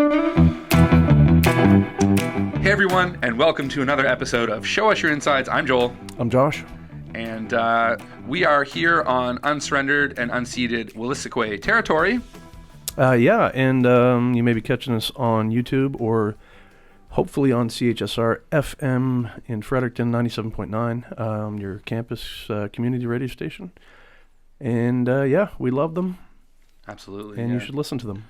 Hey everyone, and welcome to another episode of Show Us Your Insides. I'm Joel. I'm Josh. And we are here on unsurrendered and unceded Wolastoqey territory. And you may be catching us on YouTube or hopefully on CHSR FM in Fredericton 97.9, your campus community radio station. And we love them. Absolutely. And you should listen to them.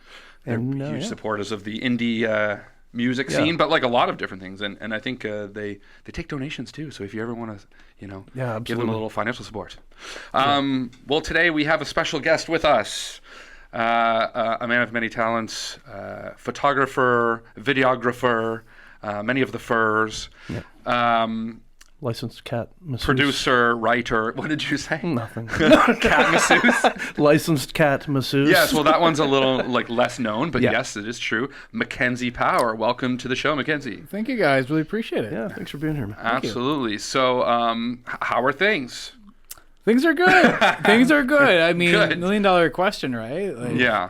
They're huge supporters of the indie music scene, but like a lot of different things. And I think they take donations too. So if you ever want to, give them a little financial support. Well, today we have a special guest with us. A man of many talents, photographer, videographer, many of the furs, licensed cat masseuse. Producer, writer. What did you say? Nothing. Cat masseuse? Licensed cat masseuse. Yes, well, that one's a little less known, but yes, it is true. Mckenzie Power. Welcome to the show, Mckenzie. Thank you, guys. Really appreciate it. Yeah, thanks for being here, man. Absolutely. So, how are things? Things are good. Things are good. I mean, Good. $1 million question, right? Yeah.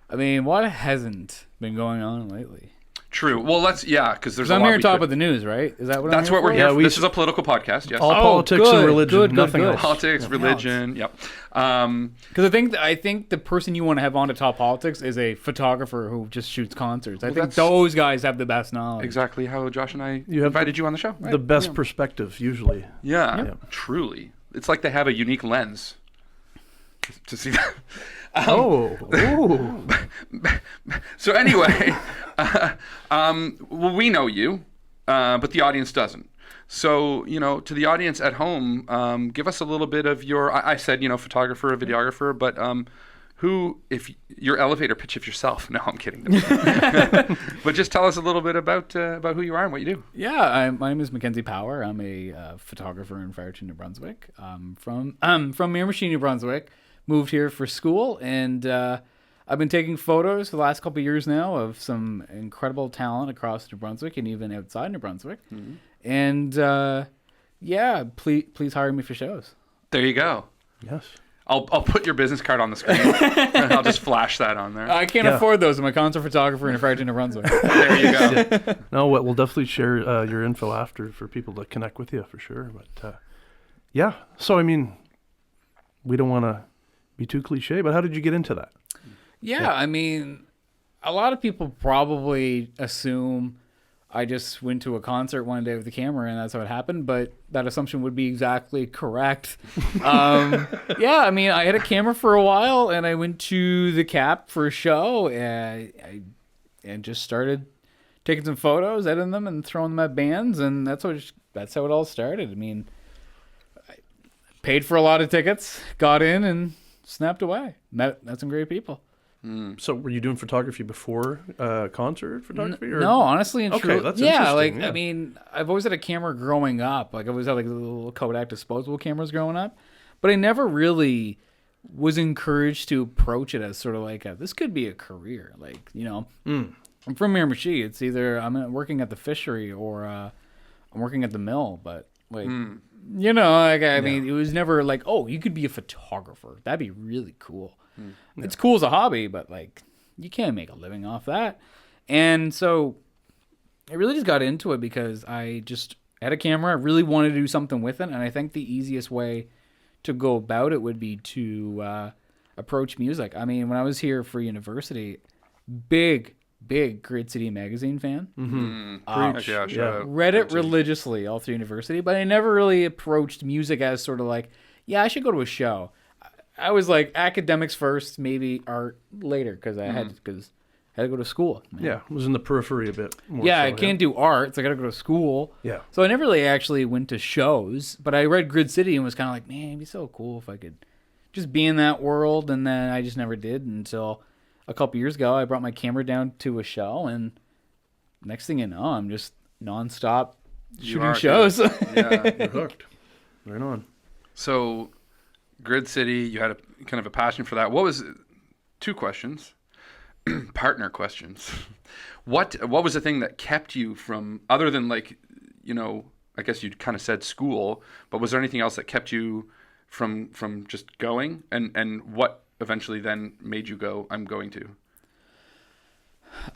I mean, what hasn't been going on lately? True. Well, because there's a I'm lot here to talk could- about the news, right? Is that what That's I'm what we're for? here Yeah, for. we This s- is a political podcast, yes. All politics good, and religion, good, nothing good. else. Politics, religion, yep. Because I think the person you want to have on to talk politics is a photographer who just shoots concerts. I think that's- those guys have the best knowledge. Exactly how Josh and I You have invited you on the show. The best perspective, usually. Yeah, truly. It's like they have a unique lens to see that. Ooh. So anyway, well, we know you, but the audience doesn't. So, to the audience at home, give us a little bit of your, I said, photographer, videographer, but if your elevator pitch of yourself. No, I'm kidding. But just tell us a little bit about who you are and what you do. Yeah, my name is Mckenzie Power. I'm a photographer in Fredericton, New Brunswick. From Miramichi, New Brunswick. Moved here for school, and I've been taking photos for the last couple of years now of some incredible talent across New Brunswick and even outside New Brunswick. Mm-hmm. And please hire me for shows. There you go. Yes. I'll put your business card on the screen, and I'll just flash that on there. I can't afford those. I'm a concert photographer in Fredericton, New Brunswick. There you go. No, we'll definitely share your info after for people to connect with you for sure. But so I mean, we don't want to be too cliche, but how did you get into that? Yeah, I mean, a lot of people probably assume I just went to a concert one day with the camera and that's how it happened, but that assumption would be exactly correct. I mean, I had a camera for a while and I went to the Cap for a show and just started taking some photos, editing them and throwing them at bands, and that's how it all started. I mean, I paid for a lot of tickets, got in and snapped away. Met some great people. So were you doing photography before concert photography? Or? No, honestly and truly. that's yeah, interesting. I mean, I've always had a camera growing up. Like I always had like little Kodak disposable cameras growing up, but I never really was encouraged to approach it as sort of like this could be a career. Like I'm from Miramichi. It's either I'm working at the fishery or I'm working at the mill. But like I mean, it was never like, oh, you could be a photographer. That'd be really cool. It's cool as a hobby, but like you can't make a living off that. And so I really just got into it because I just had a camera. I really wanted to do something with it, and I think the easiest way to go about it would be to approach music. I mean, when I was here for university, big Grid City magazine fan. Mm-hmm. Read it religiously all through university, but I never really approached music as sort of like, yeah, I should go to a show. I was like academics first, maybe art later, because I had to go to school. Man. Yeah, it was in the periphery a bit. More Yeah, so, I can't do art, so I got to go to school. Yeah. So I never really actually went to shows, but I read Grid City and was kind of like, man, it'd be so cool if I could just be in that world, and then I just never did until a couple years ago. I brought my camera down to a show, and next thing you know, I'm just nonstop shooting shows. Yeah, You're hooked. Right on. So, Grid City, you had kind of a passion for that. What was two questions? Partner questions. What was the thing that kept you from, other than like, I guess you kind of said school, but was there anything else that kept you from just going? And what eventually then made you go, I'm going to?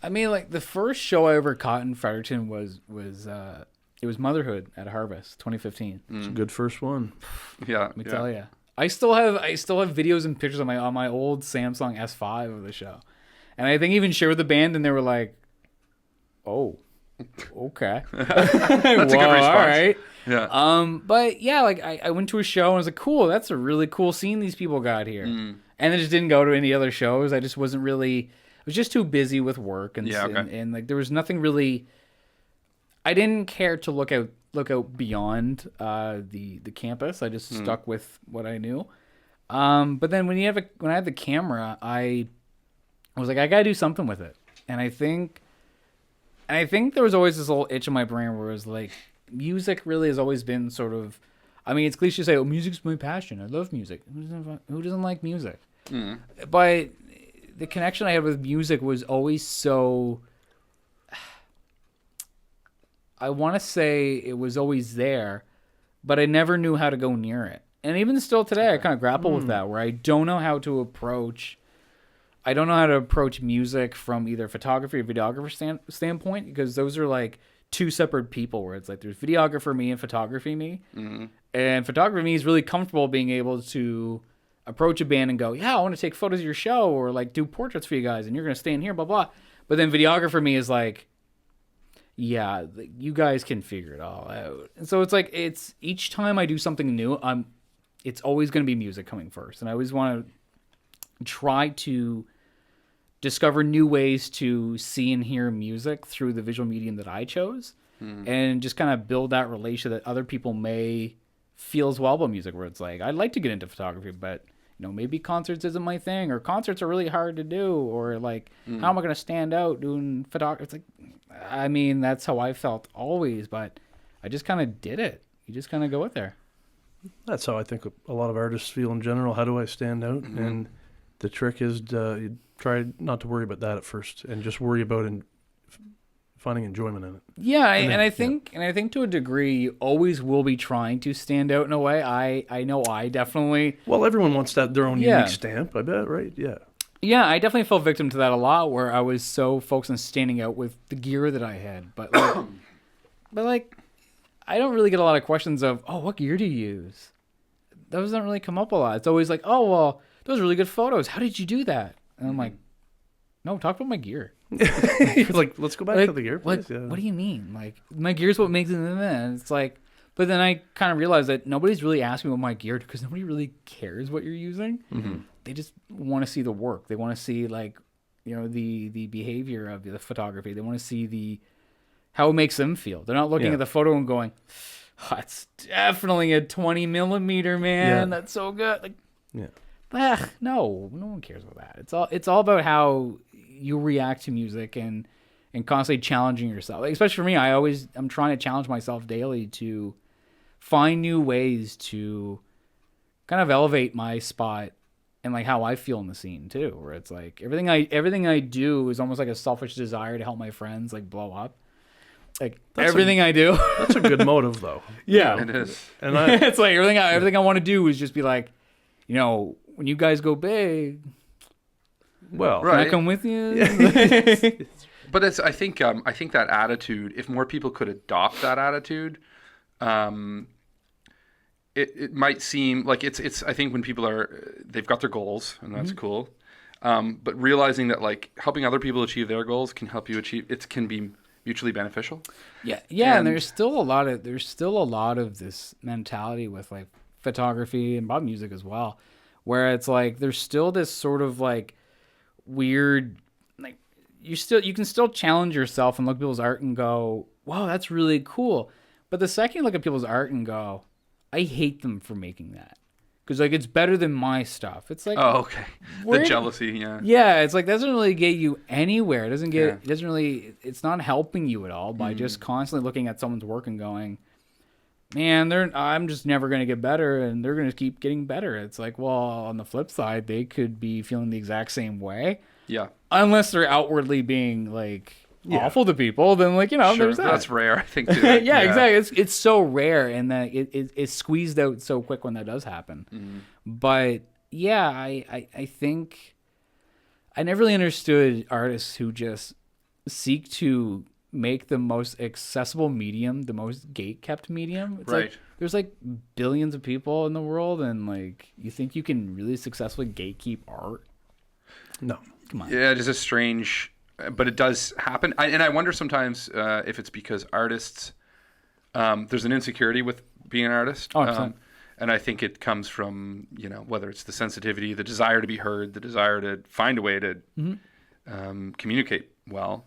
I mean, like the first show I ever caught in Fredericton was it was Motherhood at Harvest 2015. It's a good first one. Yeah, Let me tell you. I still have videos and pictures on my old Samsung S5 of the show, and I think even shared with the band, and they were like, "Oh, okay, that's a good response." All right, yeah. But yeah, like I went to a show and I was like, "Cool, that's a really cool scene these people got here," and I just didn't go to any other shows. I just wasn't really. I was just too busy with work and like there was nothing really. I didn't care to look out beyond the campus. I just stuck with what I knew. But then when I had the camera, I was like, I gotta do something with it. And I think there was always this little itch in my brain where it was like, music really has always been sort of. I mean, it's cliche to say, "Oh, music's my passion. I love music." Who doesn't like music? But the connection I had with music was always so. I want to say it was always there, but I never knew how to go near it. And even still today, I kind of grapple with that, where I don't know how to approach music from either photography or videographer standpoint, because those are like two separate people, where it's like there's videographer me and photography me. And photography me is really comfortable being able to approach a band and go, yeah, I want to take photos of your show or like do portraits for you guys, and you're going to stay in here, blah, blah. But then videographer me is like, yeah, you guys can figure it all out. And so it's like, it's each time I do something new, it's always going to be music coming first. And I always want to try to discover new ways to see and hear music through the visual medium that I chose, and just kind of build that relation that other people may feel as well about music, where it's like, I'd like to get into photography, but maybe concerts isn't my thing, or concerts are really hard to do, or like, how am I going to stand out doing photography? It's like, I mean, that's how I felt always, but I just kind of did it. You just kind of go with there. That's how I think a lot of artists feel in general. How do I stand out? And the trick is you try not to worry about that at first, and just worry about finding enjoyment in it. Yeah, and I think to a degree, you always will be trying to stand out in a way. I know I definitely. Well, everyone wants their own unique stamp, I bet, right? Yeah. Yeah, I definitely fell victim to that a lot, where I was so focused on standing out with the gear that I had. But like, I don't really get a lot of questions of, oh, what gear do you use? That doesn't really come up a lot. It's always like, oh, well, those are really good photos. How did you do that? And I'm like, no, talk about my gear. Like, let's go back to the gear, please. What do you mean? Like, my gear's what makes it. And it's like, but then I kind of realized that nobody's really asking me about my gear, because nobody really cares what you're using. They just want to see the work. They want to see, like, the behavior of the photography. They want to see how it makes them feel. They're not looking at the photo and going, oh, it's definitely a 20 millimeter, man. That's so good. Like, no one cares about that. It's all about how you react to music and constantly challenging yourself. Like, especially for me, I'm trying to challenge myself daily to find new ways to kind of elevate my spot and like how I feel in the scene too, where it's like everything I do is almost like a selfish desire to help my friends like blow up. Like, everything I do. That's a good motive, though. Yeah, it is. And it's like everything I want to do is just be like, when you guys go big, well, can I come with you? But I think that attitude, if more people could adopt that attitude, it might seem like it's. I think when people they've got their goals, and that's cool. But realizing that, like, helping other people achieve their goals can help you achieve. It can be mutually beneficial. Yeah, and there's still a lot of this mentality with like photography and pop music as well, where it's like there's still this sort of like weird, like, you can still challenge yourself and look at people's art and go, wow, that's really cool. But the second you look at people's art and go, I hate them for making that, because like it's better than my stuff. It's like, oh, okay, the jealousy, yeah. It's like, that doesn't really get you anywhere. It doesn't really. It's not helping you at all by just constantly looking at someone's work and going, man, I'm just never going to get better, and they're going to keep getting better. It's like, well, on the flip side, they could be feeling the exact same way. Yeah. Unless they're outwardly being like awful to people, then like, sure, there's that. That's rare, I think, too. yeah, exactly. It's so rare, and that it's squeezed out so quick when that does happen. But yeah, I think I never really understood artists who just seek to make the most accessible medium the most gate-kept medium. It's right. Like, there's like billions of people in the world, and like, you think you can really successfully gatekeep art? No. Come on. Yeah, it is a strange, but it does happen. And I wonder sometimes if it's because artists, there's an insecurity with being an artist. Oh, and I think it comes from, whether it's the sensitivity, the desire to be heard, the desire to find a way to communicate well.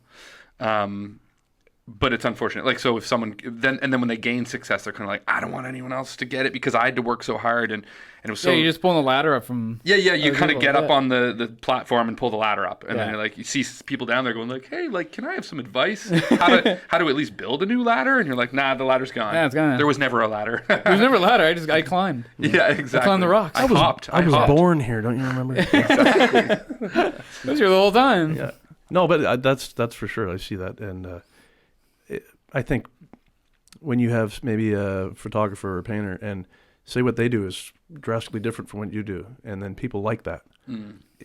But it's unfortunate. Like, so if someone then when they gain success, they're kind of like, I don't want anyone else to get it because I had to work so hard, and it was so. Yeah, you're just pulling the ladder up from. Yeah. You kind of get up on the platform and pull the ladder up, and then you're like, you see people down there going like, hey, like, can I have some advice? How to at least build a new ladder? And you're like, nah, the ladder's gone. Yeah, it's gone. There was never a ladder. There was never a ladder. I climbed. Yeah, exactly. I climbed the rocks. I was hopped. born here. Don't you remember? Exactly. I was here the whole time. Yeah. No, but that's for sure. I see that, and I think when you have maybe a photographer or a painter and say what they do is drastically different from what you do, and then people like that.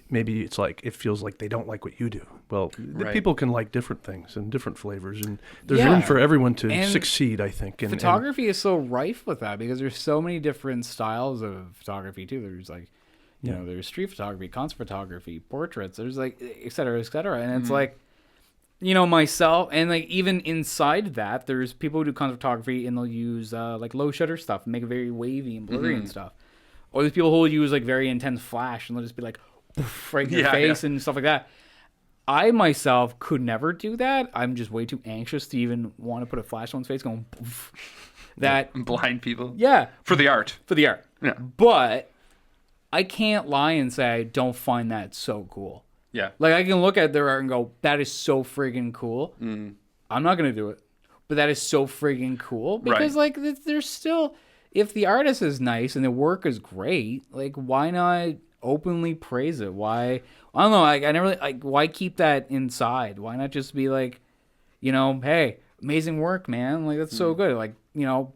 Maybe it's like it feels like they don't like what you do. Well, people can like different things and different flavors, and there's room for everyone to succeed, I think. And photography is so rife with that because there's so many different styles of photography too. There's like, there's street photography, concert photography, portraits. There's like et cetera, and it's like. Myself, and like even inside that, there's people who do concert photography and they'll use like low shutter stuff and make it very wavy and blurry and stuff. Or there's people who will use like very intense flash and they'll just be like right in your face and stuff like that. I myself could never do that. I'm just way too anxious to even want to put a flash on someone's face going that blind people. Yeah. For the art. Yeah. But I can't lie and say I don't find that so cool. Yeah. Like, I can look at their art and go, that is so friggin' cool. I'm not going to do it. But that is so friggin' cool. Because, like, there's still... If the artist is nice and the work is great, like, why not openly praise it? Why... I don't know. I never... Like, why keep that inside? Why not just be like, hey, amazing work, man. Like, that's so good. Like, you'll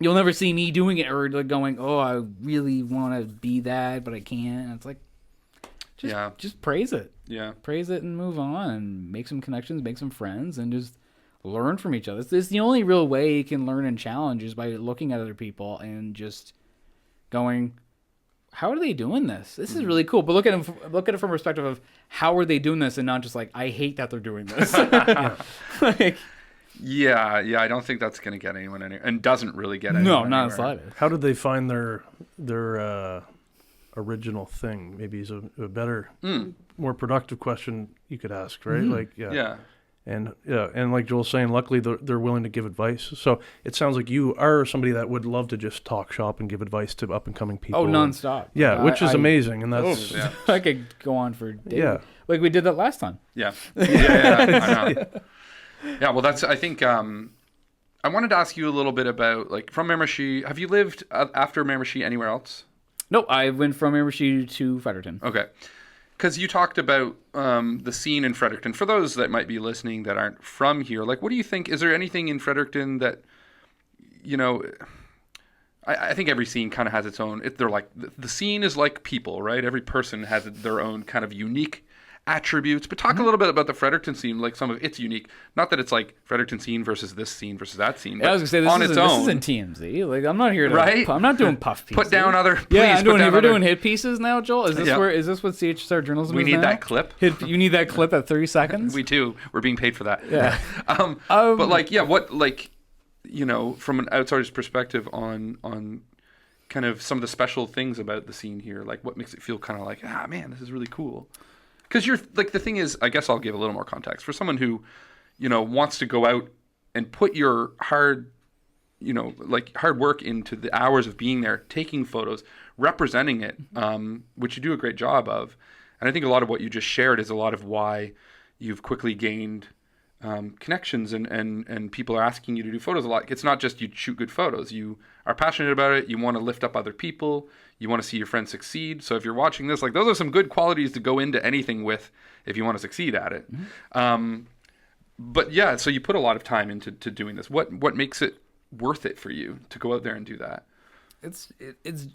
never see me doing it or, like, going, oh, I really want to be that, but I can't. And it's like... Just praise it. Yeah. Praise it and move on and make some connections, make some friends, and just learn from each other. It's the only real way you can learn and challenge is by looking at other people and just going, how are they doing this? This is really cool. But look at it from a perspective of how are they doing this and not just like, I hate that they're doing this. Yeah, I don't think that's going to get anyone anywhere, and doesn't really get anyone anywhere. No, not slightest. How did they find their original thing? Maybe is a better, more productive question you could ask, right? Like, and like Joel's saying, luckily they're willing to give advice. So it sounds like you are somebody that would love to just talk shop and give advice to up and coming people. Oh, nonstop. Yeah, which is amazing, and that's. I could go on for days. Yeah, like we did that last time. Yeah. I know. Yeah, well, that's. I think. I wanted to ask you a little bit about like from Miramichi. Have you lived after Miramichi anywhere else? Nope, I went from Miramichi to Fredericton. Okay. Because you talked about the scene in Fredericton. For those that might be listening that aren't from here, like, what do you think? Is there anything in Fredericton that, I think every scene kind of has its own. They're like the scene is like people, right? Every person has their own kind of unique attributes. But talk a little bit about the Fredericton scene, like some of it's unique. Not that it's like Fredericton scene versus this scene versus that scene. Yeah, I was gonna say this isn't TMZ. Like I'm not here to. Right? I'm not doing puff pieces. Put down other. Yeah, we're doing hit pieces now, Joel. Is this where? Is this what CHSR journalism we is need now? that clip. You need that clip at 30 seconds. We do. We're being paid for that. Yeah. But like, what like, from an outsider's perspective on kind of some of the special things about the scene here, like what makes it feel kind of like, man, this is really cool. Because you're like, the thing is, I guess I'll give a little more context for someone who, wants to go out and put your hard work into the hours of being there, taking photos, representing it, which you do a great job of. And I think a lot of what you just shared is a lot of why you've quickly gained connections and people are asking you to do photos a lot. It's not just you shoot good photos. You are passionate about it. You want to lift up other people. You want to see your friends succeed. So if you're watching this, like those are some good qualities to go into anything with if you want to succeed at it. But yeah, so you put a lot of time into doing this. What makes it worth it for you to go out there and do that? It's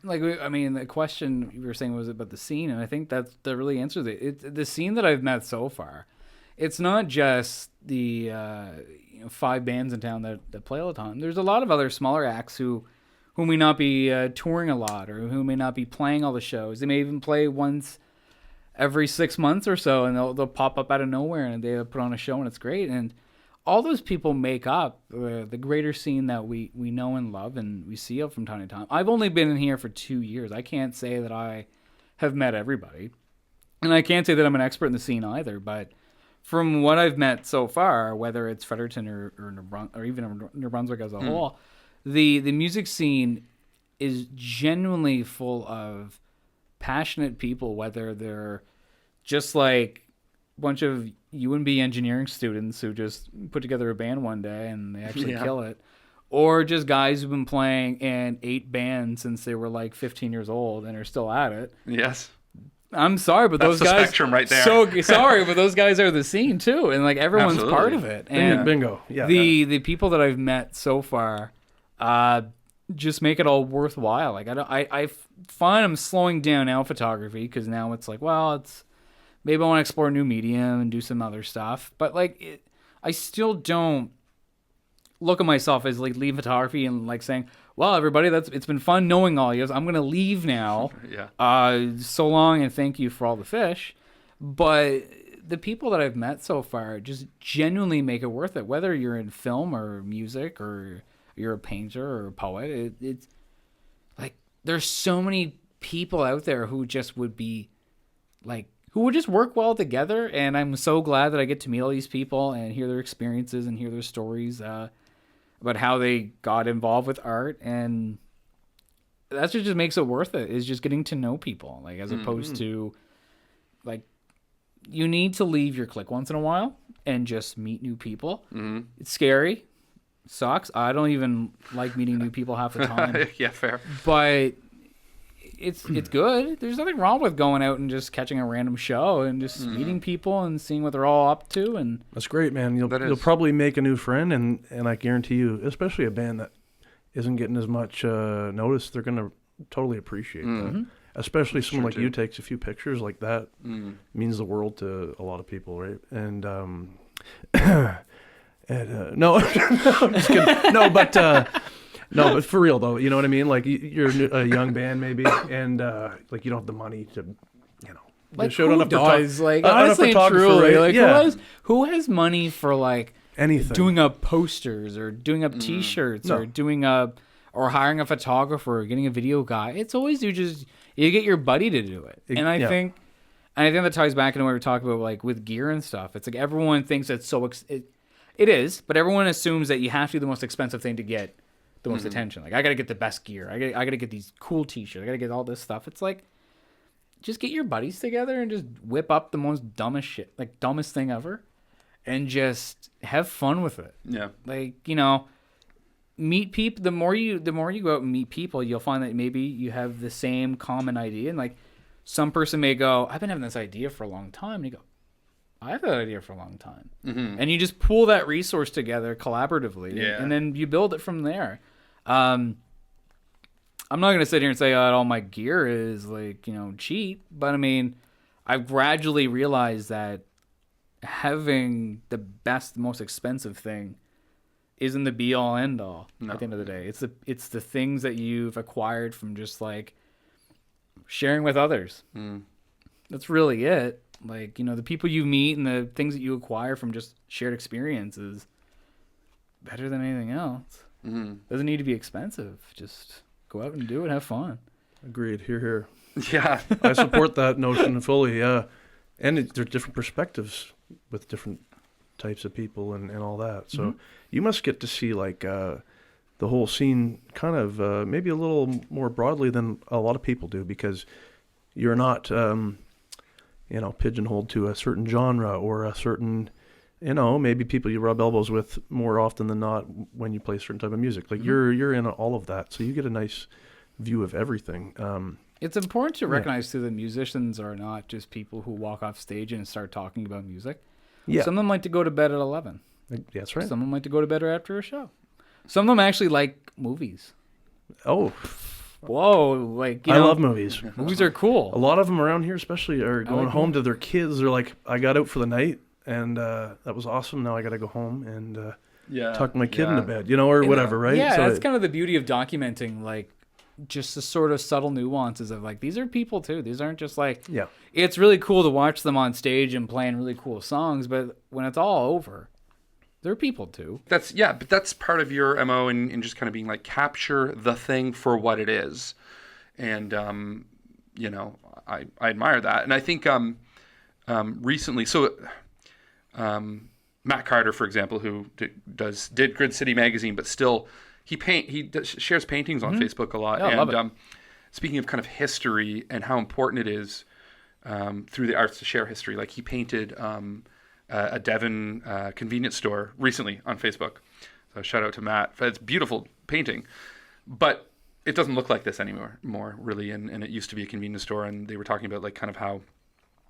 like, I mean, the question you were saying was about the scene, and I think that really answers it. The scene that I've met so far it's not just the 5 bands in town that play all the time. There's a lot of other smaller acts who may not be touring a lot, or who may not be playing all the shows. They may even play once every 6 months or so, and they'll pop up out of nowhere and they put on a show, and it's great. And all those people make up the greater scene that we know and love and we see from time to time. I've only been in here for 2 years. I can't say that I have met everybody, and I can't say that I'm an expert in the scene either. But from what I've met so far, whether it's Fredericton or even New Brunswick as a whole, the music scene is genuinely full of passionate people, whether they're just like a bunch of UNB engineering students who just put together a band one day and they actually kill it, or just guys who've been playing in 8 bands since they were like 15 years old and are still at it. Yes. I'm sorry, but That's those guys. Spectrum right there. So sorry, but those guys are the scene too, and like everyone's Absolutely. part of it. And bingo. Yeah. The people that I've met so far, just make it all worthwhile. Like I find I'm slowing down now photography, because now it's like, well, it's maybe I want to explore a new medium and do some other stuff. But like, I still don't look at myself as like lead photography and like saying, well, everybody, it's been fun knowing all you. I'm gonna leave now. So long, and thank you for all the fish. But the people that I've met so far just genuinely make it worth it. Whether you're in film or music, or you're a painter or a poet, it's like there's so many people out there who just would be like, who would just work well together. And I'm so glad that I get to meet all these people and hear their experiences and hear their stories about how they got involved with art. And that's what just makes it worth it, is just getting to know people, like, as opposed to like, you need to leave your clique once in a while and just meet new people. It's scary. Sucks. I don't even like meeting new people half the time. Yeah, fair. But it's good. There's nothing wrong with going out and just catching a random show and just meeting people and seeing what they're all up to. And that's great, man. You'll probably make a new friend, and I guarantee you, especially a band that isn't getting as much notice, they're gonna totally appreciate that. Especially someone like you takes a few pictures like that. Means the world to a lot of people, right? And no, I'm just kidding. No, but for real though, you know what I mean? Like, you're a young band maybe, and like, you don't have the money to, like, show who does? Like, honestly, truly, right? Like, who has money for like anything, doing up posters or doing up T-shirts or doing up, or hiring a photographer or getting a video guy? It's always you get your buddy to do it. And I think that ties back into what we were talking about, like with gear and stuff. It's like everyone thinks it's so it is, but everyone assumes that you have to do the most expensive thing to get the most attention. Like, I gotta get the best gear. I gotta get these cool T-shirts. I gotta get all this stuff. It's like, just get your buddies together and just whip up the most dumbest thing ever, and just have fun with it. Yeah. Like, meet people. The more you go out and meet people, you'll find that maybe you have the same common idea. And like, some person may go, I've been having this idea for a long time. And you go, I've had that idea for a long time. And you just pull that resource together collaboratively, and then you build it from there. I'm not going to sit here and say all my gear is like, cheap, but I mean, I've gradually realized that having the best, most expensive thing isn't the be all end all. At the end of the day. It's the things that you've acquired from just like sharing with others. That's really it. Like, the people you meet and the things that you acquire from just shared experiences, better than anything else. Doesn't need to be expensive. Just go out and do it. Have fun. Agreed. Hear. Yeah. I support that notion fully. Yeah. And there's different perspectives with different types of people and all that. So you must get to see like the whole scene kind of maybe a little more broadly than a lot of people do, because you're not pigeonholed to a certain genre or a certain, maybe people you rub elbows with more often than not when you play a certain type of music. Like you're in all of that, so you get a nice view of everything. It's important to recognize too that musicians are not just people who walk off stage and start talking about music. Yeah. Some of them like to go to bed at 11. That's right. Some of them like to go to bed after a show. Some of them actually like movies. Oh. Whoa, like, I love movies. Movies are cool. A lot of them around here especially are going home to their kids. They're like, I got out for the night and that was awesome. Now I got to go home and tuck my kid into bed, or whatever, right? Yeah, so that's kind of the beauty of documenting, like, just the sort of subtle nuances of, like, these are people too. These aren't just like, it's really cool to watch them on stage and playing really cool songs, but when it's all over, they're people too. But that's part of your MO in just kind of being like, capture the thing for what it is. And, I admire that. And I think recently, Matt Carter, for example, who did Grid City magazine, but still he shares paintings on Facebook a lot. Yeah, I love it. Speaking of kind of history and how important it is through the arts to share history, like he painted a Devon convenience store recently on Facebook. So shout out to Matt. It's a beautiful painting, but it doesn't look like this anymore, really. And it used to be a convenience store, and they were talking about like kind of how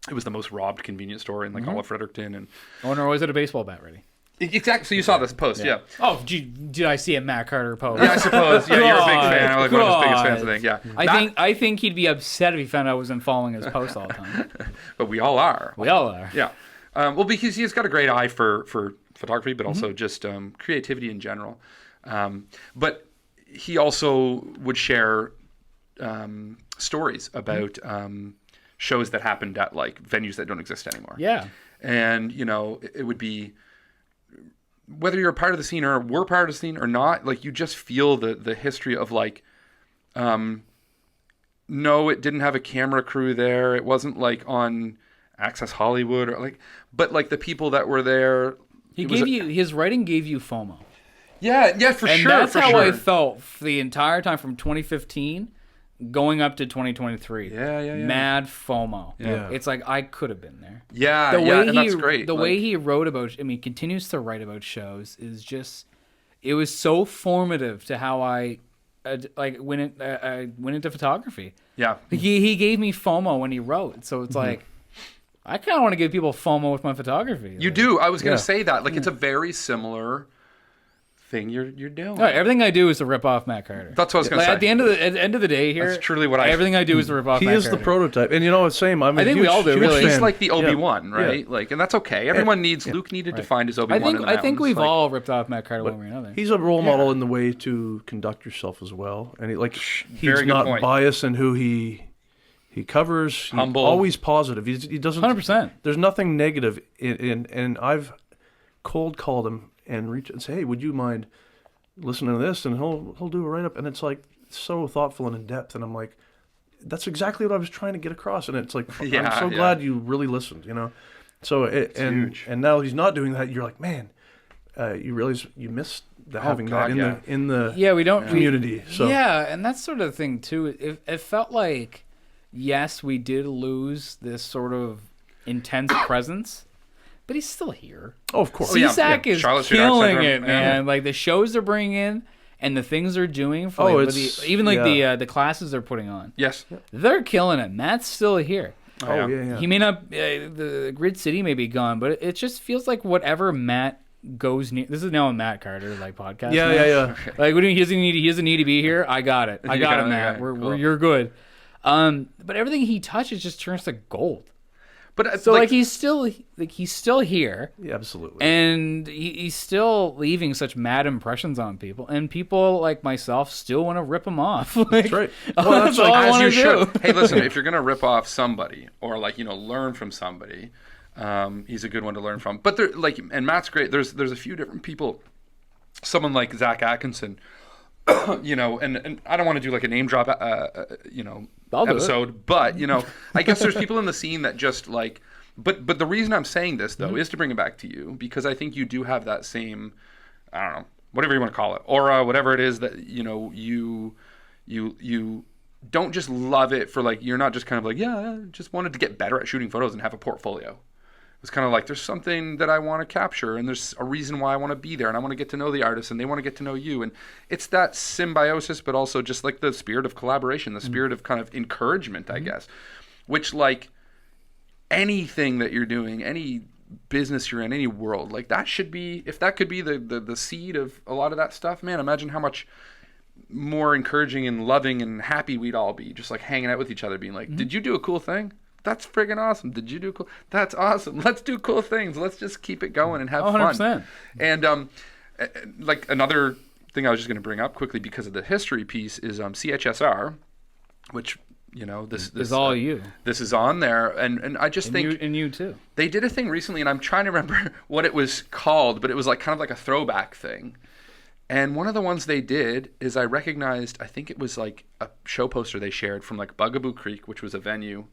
it was the most robbed convenience store in like all of Fredericton. And or was it a baseball bat ready? Exactly. So you saw this post, yeah. Oh, did I see a Matt Carter post? Yeah, I suppose. Yeah, you're a big fan. I'm like one of his biggest fans, I think. Yeah. I think he'd be upset if he found out I wasn't following his posts all the time. But we all are. We all are. Yeah. Well, because he's got a great eye for photography, but also just creativity in general. But he also would share stories about shows that happened at like venues that don't exist anymore. Yeah. And, it would be, whether you're a part of the scene or were part of the scene or not, like you just feel the history of like, no, it didn't have a camera crew there. It wasn't like on Access Hollywood or like, but like the people that were there. His writing gave you FOMO. Yeah, for sure. And that's how I felt for the entire time from 2015 going up to 2023. Yeah. Mad FOMO. Yeah. It's like I could have been there. Yeah, and that's great. The way he wrote about, continues to write about shows is just, it was so formative to how I went into photography. Yeah. He gave me FOMO when he wrote. So it's like, I kind of want to give people FOMO with my photography. You do. I was going to say that. Like, it's a very similar thing you're doing. Right, everything I do is to rip off Matt Carter. That's what I was going to say. At the end of the day here, that's truly what everything I do is to rip off Matt Carter. He is the prototype. And same. I think we all do, really. He's like the Obi-Wan, right? Yeah. Like, and that's okay. Everyone needs, Luke needed to find his Obi-Wan. I think we've all ripped off Matt Carter one way or another. He's a role model in the way to conduct yourself as well. And he's not point. biased in who he covers. Humble. Always positive. He doesn't. 100%. There's nothing negative and I've cold called him and reached and say, hey, would you mind listening to this? And he'll do a write up, and it's like so thoughtful and in depth. And I'm like, that's exactly what I was trying to get across. And it's like, I'm so glad you really listened. So huge. And now he's not doing that. You're like, man, you realize you missed having that in the community. So and that's sort of the thing too. It felt like, yes, we did lose this sort of intense presence, but he's still here. Oh, of course. CSAC is killing it, man. Like the shows they're bringing in and the things they're doing for the classes they're putting on. Yes. They're killing it. Matt's still here. Oh, yeah. He may not, the Grid City may be gone, but it just feels like whatever Matt goes near. This is now a Matt Carter podcast. Yeah. Like, what do you mean? He doesn't need to be here. I got it. I got it, Matt. Cool. You're good. But everything he touches just turns to gold. But so he's still here. Yeah, absolutely. And he's still leaving such mad impressions on people, and people like myself still want to rip him off. That's right. Well, that's all I want to do. Hey, listen, if you're gonna rip off somebody or learn from somebody, he's a good one to learn from. But and Matt's great. There's a few different people. Someone like Zach Atkinson. And I don't want to do like a name drop, episode, but I guess there's people in the scene that just like, but the reason I'm saying this though is to bring it back to you, because I think you do have that same, I don't know, whatever you want to call it, aura, whatever it is that, you don't just love it for like, you're not just kind of like, I just wanted to get better at shooting photos and have a portfolio. It's kind of like, there's something that I want to capture, and there's a reason why I want to be there, and I want to get to know the artist, and they want to get to know you. And it's that symbiosis, but also just like the spirit of collaboration, the spirit of kind of encouragement, I guess, which like anything that you're doing, any business you're in, any world, like that should be, if that could be the seed of a lot of that stuff, man, imagine how much more encouraging and loving and happy we'd all be, just like hanging out with each other, being like, did you do a cool thing? That's friggin' awesome. Did you do cool? That's awesome. Let's do cool things. Let's just keep it going and have 100%. fun. And like another thing I was just going to bring up quickly because of the history piece is CHSR, which this is all you. This is on there, and I just think you too. They did a thing recently, and I'm trying to remember what it was called, but it was like kind of like a throwback thing. And one of the ones they did is I recognized, I think it was like a show poster they shared from like Bugaboo Creek, which was a venue.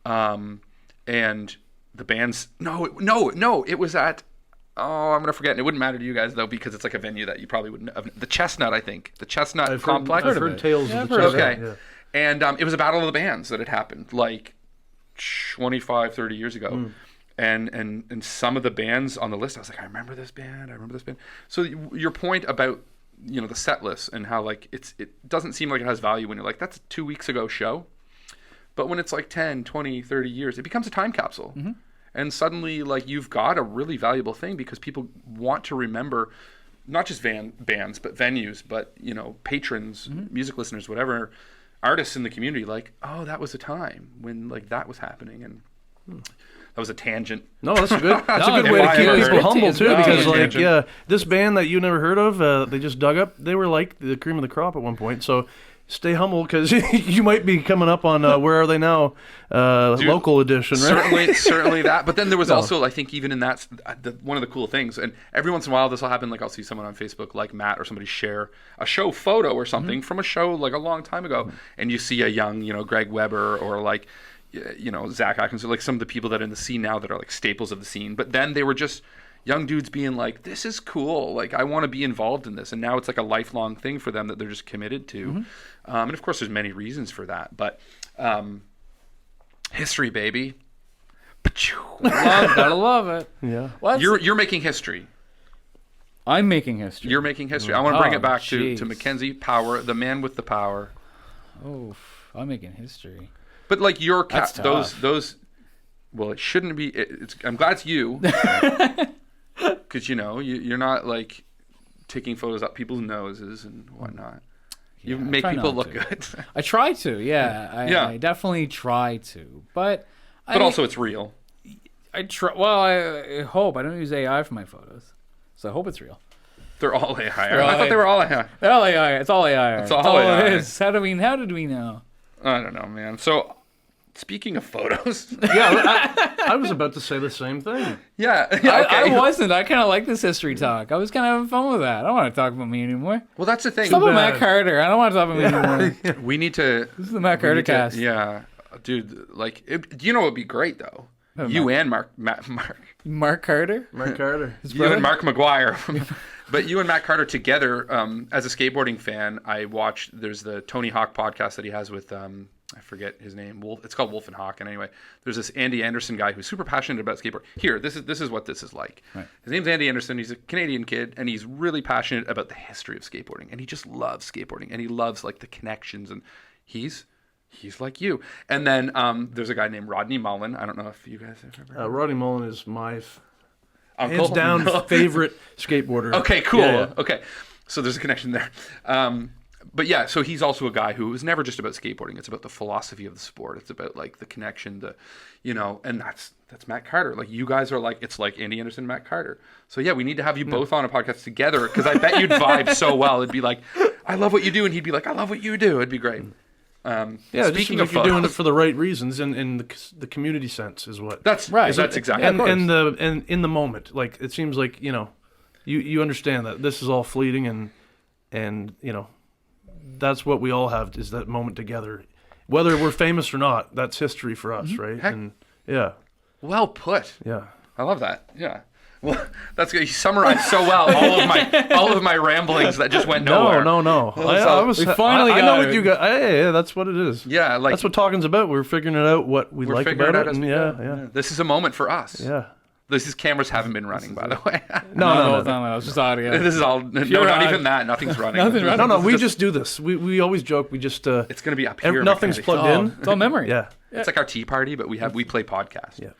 And the band's it was at I'm gonna forget, and it wouldn't matter to you guys though because it's like a venue that you probably wouldn't have. The Chestnut, I think, the Chestnut Complex. I've heard tales of the Chestnut. Okay, yeah. And it was a battle of the bands that had happened like 25, 30 years ago, and some of the bands on the list, I was like, I remember this band. So your point about the set list and how like it doesn't seem like it has value when you're like that's a 2 weeks ago show. But when it's like 10, 20, 30 years, it becomes a time capsule. Mm-hmm. And suddenly, like, you've got a really valuable thing because people want to remember not just bands, but venues, but, patrons, music listeners, whatever, artists in the community, like, oh, that was a time when, like, that was happening. And that was a tangent. No, that's a good way to keep people humble, too, because, like, this band that you never heard of, they just dug up, they were like the cream of the crop at one point, so... Stay humble because you might be coming up on Where Are They Now local edition, right? Certainly that. But then there was also, I think, even in that, one of the cool things, and every once in a while this will happen, like I'll see someone on Facebook like Matt or somebody share a show photo or something from a show like a long time ago, and you see a young, Greg Weber or like, Zach Atkins, or like some of the people that are in the scene now that are like staples of the scene. But then they were just young dudes being like, this is cool. Like, I want to be involved in this. And now it's like a lifelong thing for them that they're just committed to. Mm-hmm. And of course, there's many reasons for that. But history, baby. Gotta love it. Yeah. You're making history. I'm making history. You're making history. I want to bring it back to Mckenzie Power, the man with the power. Oh, I'm making history. But like your those. Well, it shouldn't be. I'm glad it's you. Because, you're not, like, taking photos up people's noses and whatnot. You make people look good. I try to, yeah. I definitely try to. But also it's real. I try. Well, I hope. I don't use AI for my photos. So I hope it's real. They're all AI. I thought they were all AI. They're all AI. It's all AI. It's all AI. It is. How did we know? I don't know, man. So... Speaking of photos, I was about to say the same thing. Yeah, okay. I wasn't. I kind of like this history talk. I was kind of having fun with that. I don't want to talk about me anymore. Well, that's the thing. Stop about Matt Carter. I don't want to talk about me anymore. We need to. This is the Matt Carter cast. Yeah, dude. Like, you know, it'd be great though. You and Mark Carter. Mark Carter. You and Mark McGuire. But you and Matt Carter together. As a skateboarding fan, I watched. There's the Tony Hawk podcast that he has with. I forget his name. It's called Wolf and Hawk. And anyway, there's this Andy Anderson guy who's super passionate about skateboard. Here, this is what this is like. Right. His name's Andy Anderson. He's a Canadian kid, and he's really passionate about the history of skateboarding. And he just loves skateboarding, and he loves like the connections. And he's like you. And then there's a guy named Rodney Mullen. I don't know if you guys have ever heard of him. Rodney Mullen is my hands down favorite skateboarder. Okay, cool. Yeah. Okay, so there's a connection there. But yeah, so he's also a guy who is never just about skateboarding. It's about the philosophy of the sport. It's about like the connection, and that's Matt Carter. Like you guys are like, it's like Andy Anderson and Matt Carter. So yeah, we need to have you both on a podcast together because I bet you'd vibe so well. It'd be like, I love what you do, and he'd be like, I love what you do. It'd be great. Speaking of, you're doing it for the right reasons, and in the community sense is what. That's right. That's exactly. And in the moment, like it seems like you understand that this is all fleeting, and that's what we all have is that moment together. Whether we're famous or not, that's history for us, right? Heck. And yeah. Well put. Yeah. I love that. Yeah. Well, that's good. You summarized so well all of my ramblings that just went nowhere. No. I know what you got. Yeah, that's what it is. Yeah, like that's what talking's about. We're figuring it out what we like about it. And yeah. This is a moment for us. Yeah. These cameras haven't been running, by the way. No. It's just audio. This is all. Not even that. Nothing's running. No. We just do this. We always joke. We just. It's going to be up here. Nothing's plugged in. It's all memory. Yeah. It's like our tea party, but we play podcasts. Yeah.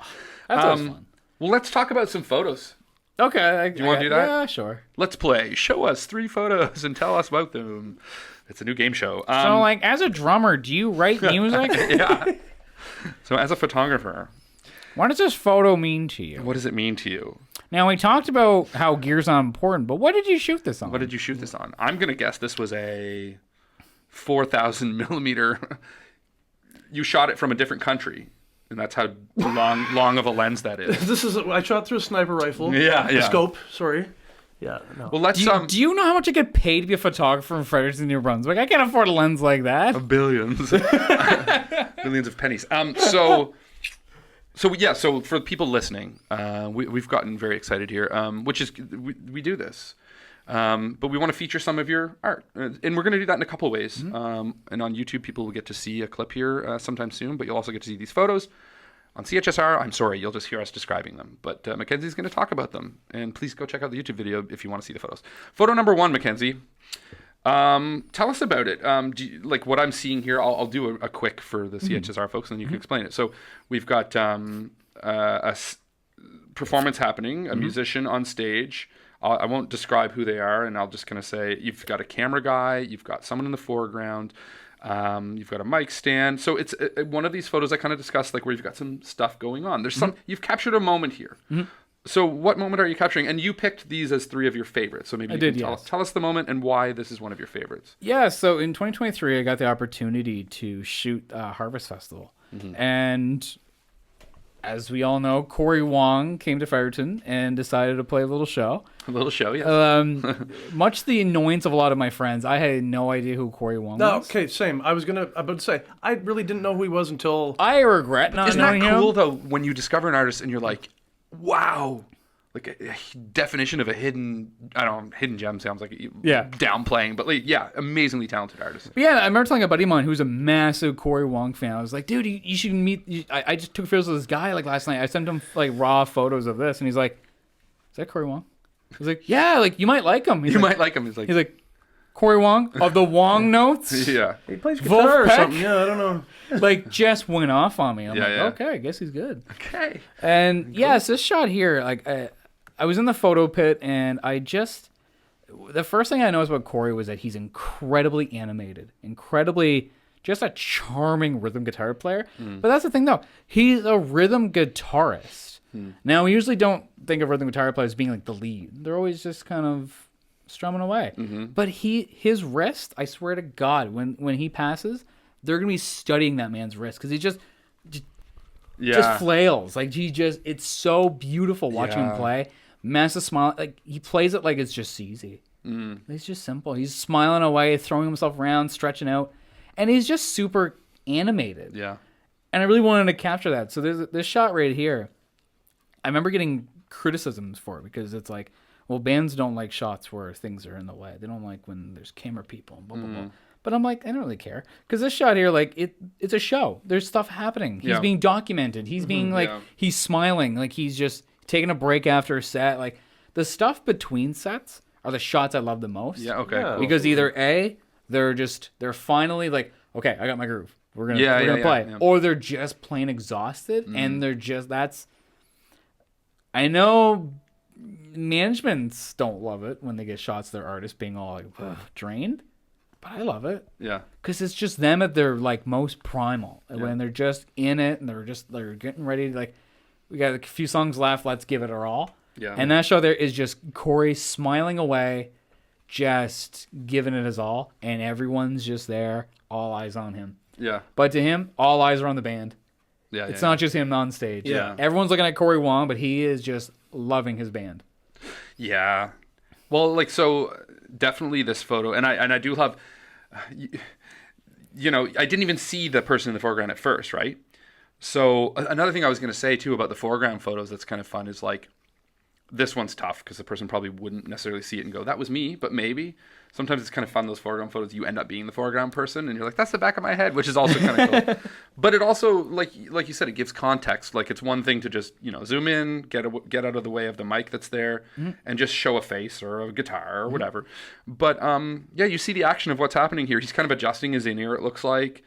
That's always fun. Well, let's talk about some photos. Okay. Do you want to do that? Yeah, sure. Let's play. Show us 3 photos and tell us about them. It's a new game show. So, like, as a drummer, do you write music? Yeah. So as a photographer, what does this photo mean to you? What does it mean to you? Now, we talked about how gear's not important, but what did you shoot this on? What did you shoot this on? I'm going to guess this was a 4,000 millimeter. You shot it from a different country, and that's how long of a lens that is. I shot through a sniper rifle. Yeah. Scope, sorry. Yeah, no. Well, let's do you know how much I get paid to be a photographer in Fredericton, New Brunswick? I can't afford a lens like that. Billions. Billions of pennies. So for people listening, we've gotten very excited here, which is we do this. But we want to feature some of your art. And we're going to do that in a couple ways. Mm-hmm. And on YouTube, people will get to see a clip here sometime soon, but you'll also get to see these photos. On CHSR, I'm sorry, you'll just hear us describing them. But Mackenzie's going to talk about them. And please go check out the YouTube video if you want to see the photos. Photo number 1, Mckenzie. Tell us about it. Like what I'm seeing here, I'll do a quick for the CHSR folks, and then you can explain it. So we've got a performance happening, a musician on stage. I won't describe who they are, and I'll just kind of say you've got a camera guy, you've got someone in the foreground, you've got a mic stand. So it's one of these photos I kind of discussed, like where you've got some stuff going on. There's you've captured a moment here. Mm-hmm. So what moment are you capturing? And you picked these as 3 of your favorites. So maybe tell us the moment and why this is one of your favorites. Yeah, so in 2023, I got the opportunity to shoot Harvest Festival. Mm-hmm. And as we all know, Corey Wong came to Fredericton and decided to play a little show. A little show, yes. Much to the annoyance of a lot of my friends, I had no idea who Corey Wong was. Okay, same. I was about to say, I really didn't know who he was until... I regret not knowing him. Isn't that cool, though, when you discover an artist and you're like, wow, like a definition of a hidden gem sounds like downplaying, but like, amazingly talented artist. But yeah, I remember telling a buddy of mine who's a massive Corey Wong fan. I was like, dude, you should meet. I just took photos of this guy like last night. I sent him like raw photos of this, and he's like, "Is that Corey Wong?" I was like, "Yeah, like you might like him." He's might like him. He's like, Corey Wong of the Wong Notes. Yeah, he plays guitar or something. Yeah, I don't know. Like just went off on me. I'm okay, I guess he's good. Okay. And cool. So this shot here, like I was in the photo pit, and the first thing I noticed about Corey was that he's incredibly animated, incredibly just a charming rhythm guitar player. But that's the thing, though. He's a rhythm guitarist. Now, we usually don't think of rhythm guitar players being like the lead. They're always just kind of strumming away. Mm-hmm. But his wrist, I swear to God, when he passes, they're going to be studying that man's wrist because he just flails. Like, it's so beautiful watching him play. Massive smile. Like, he plays it like it's just easy. It's just simple. He's smiling away, throwing himself around, stretching out. And he's just super animated. Yeah. And I really wanted to capture that. So there's this shot right here. I remember getting criticisms for it because it's like, well, bands don't like shots where things are in the way. They don't like when there's camera people and blah, blah, blah. But I'm like, I don't really care. Because this shot here, like, it's a show. There's stuff happening. He's being documented. He's being, like, he's smiling. Like, he's just taking a break after a set. Like, the stuff between sets are the shots I love the most. Yeah, okay. Yeah. Cool. Because either A, they're finally like, okay, I got my groove. We're gonna play. Yeah. Or they're just plain exhausted and they're just, I know managements don't love it when they get shots of their artists being all like drained, but I love it. Yeah. Because it's just them at their like most primal when they're just in it and they're getting ready to, like, we got a few songs left, let's give it our all. Yeah. And that show there is just Corey smiling away, just giving it his all, and everyone's just there, all eyes on him. Yeah. But to him, all eyes are on the band. Yeah. It's not just him on stage. Yeah. Everyone's looking at Corey Wong, but he is just loving his band. Yeah. Well, like, so definitely this photo, and I do love, you know, I didn't even see the person in the foreground at first, right? So another thing I was going to say too about the foreground photos that's kind of fun is, like, this one's tough because the person probably wouldn't necessarily see it and go, that was me, but maybe. Sometimes it's kind of fun, those foreground photos, you end up being the foreground person and you're like, that's the back of my head, which is also kind of cool. But it also, like you said, it gives context. Like, it's one thing to just, you know, zoom in, get out of the way of the mic that's there and just show a face or a guitar or whatever. But you see the action of what's happening here. He's kind of adjusting his in-ear, it looks like.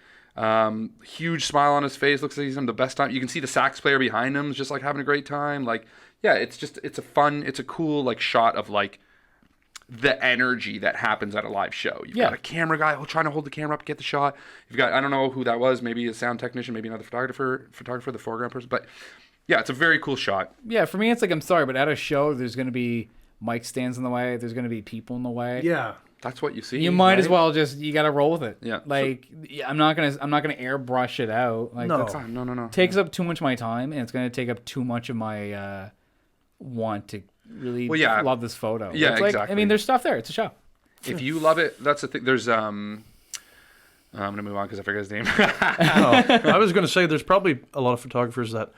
Huge smile on his face, looks like he's having the best time. You can see the sax player behind him is just like having a great time. Like, yeah, it's a cool, like, shot of, like, the energy that happens at a live show. You've got a camera guy trying to hold the camera up, get the shot. You've got, I don't know who that was, maybe a sound technician, maybe another photographer, the foreground person. But yeah, it's a very cool shot. Yeah, for me, it's like, I'm sorry, but at a show, there's going to be mic stands in the way. There's going to be people in the way. Yeah. That's what you see. You might as well you got to roll with it. Yeah. Like, I'm not gonna airbrush it out. Like, No. Takes up too much of my time, and it's gonna take up too much of my want to really love this photo. Yeah, it's like, exactly. I mean, there's stuff there. It's a show. If you love it, that's the thing. There's I'm gonna move on because I forget his name. I was gonna say there's probably a lot of photographers that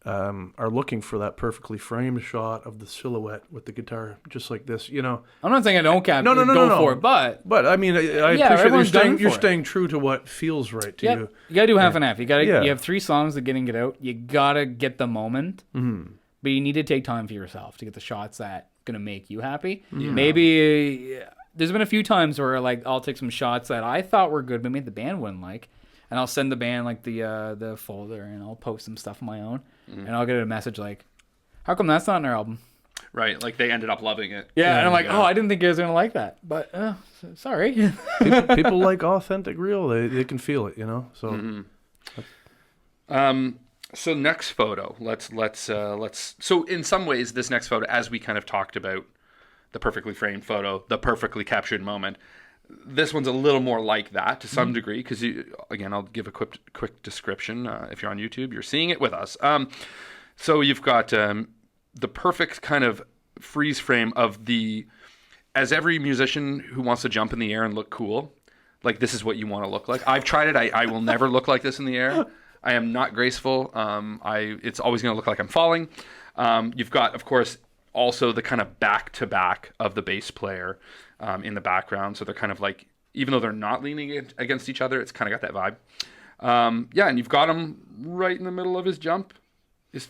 are looking for that perfectly framed shot of the silhouette with the guitar, just like this. You know, I'm not saying I don't go for it, but I mean, I appreciate you're staying true to what feels right to you. You gotta do half and half. You have 3 songs that getting it out. You gotta get the moment, but you need to take time for yourself to get the shots that gonna make you happy. Yeah. Maybe there's been a few times where like I'll take some shots that I thought were good, but maybe the band wouldn't like, and I'll send the band like the folder, and I'll post some stuff on my own. And I'll get a message like, how come that's not in our album? Right, like they ended up loving it. Yeah, and I'm like, I didn't think you guys were going to like that. But, sorry. people like authentic, real. They can feel it, you know? So, so next photo, let's. So in some ways, this next photo, as we kind of talked about, the perfectly framed photo, the perfectly captured moment, this one's a little more like that to some degree, because again, I'll give a quick description. If you're on YouTube, you're seeing it with us. So you've got the perfect kind of freeze frame of as every musician who wants to jump in the air and look cool, like this is what you want to look like. I've tried it. I will never look like this in the air. I am not graceful. It's always going to look like I'm falling. You've got, of course, also the kind of back-to-back of the bass player in the background. So they're kind of like, even though they're not leaning against each other, it's kind of got that vibe. And you've got him right in the middle of his jump. His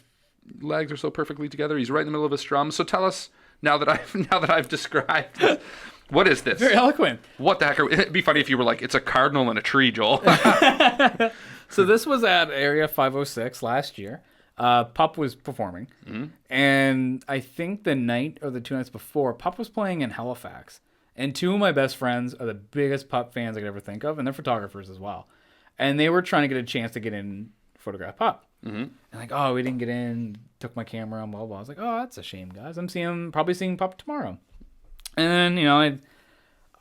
legs are so perfectly together. He's right in the middle of his strum. So tell us, now that I've described this, what is this? Very eloquent. What the heck? It'd be funny if you were like, it's a cardinal in a tree, Joel. So this was at Area 506 last year. Pup was performing, and I think the night or the 2 nights before, Pup was playing in Halifax. And 2 of my best friends are the biggest Pup fans I could ever think of, and they're photographers as well. And they were trying to get a chance to get in, photograph Pup. And like, we didn't get in, took my camera and blah, blah, blah. I was like, that's a shame, guys. I'm probably seeing Pup tomorrow. And then,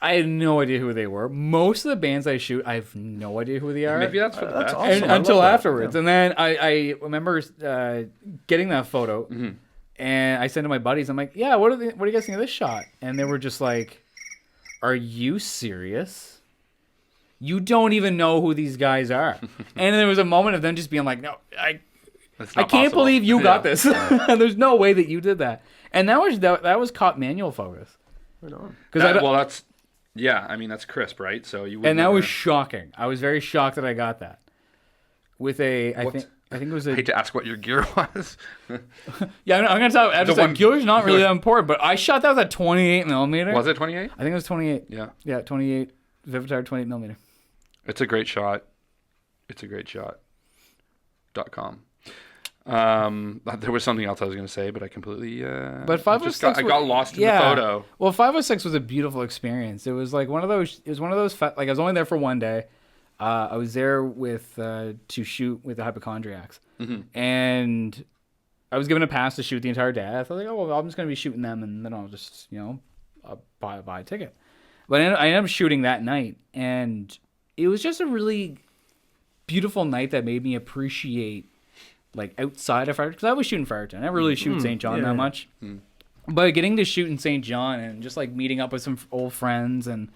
I had no idea who they were. Most of the bands I shoot, I have no idea who they are. Maybe that's for the best. Awesome. Until afterwards. Yeah. And then I remember getting that photo, and I sent to my buddies. I'm like, what do you guys think of this shot? And they were just like, are you serious? You don't even know who these guys are. And there was a moment of them just being like, no, I can't believe you got this. There's no way that you did that. And that was caught manual focus. Right on. That's that's crisp, right? So you and that was shocking. I was very shocked that I got that. With I think it was I hate to ask what your gear was. Yeah, I'm gonna tell you. Gear's not really that important, but I shot that with a 28 millimeter. Was it 28? I think it was 28. Yeah. Yeah, 28. Vivitar 28 millimeter. It's a great shot. .com. There was something else I was going to say, but I completely. But 506. I got lost in the photo. Well, 506 was a beautiful experience. It was like one of those. It was one of those. Like I was only there for one day. I was there with to shoot with the Hypochondriacs, and I was given a pass to shoot the entire day. I thought like, I'm just going to be shooting them, and then I'll just buy a ticket. But I ended up shooting that night, and it was just a really beautiful night that made me appreciate. Like outside of Fredericton, because I was shooting Fredericton. I never really shoot St. John that much. But getting to shoot in St. John and just like meeting up with some old friends and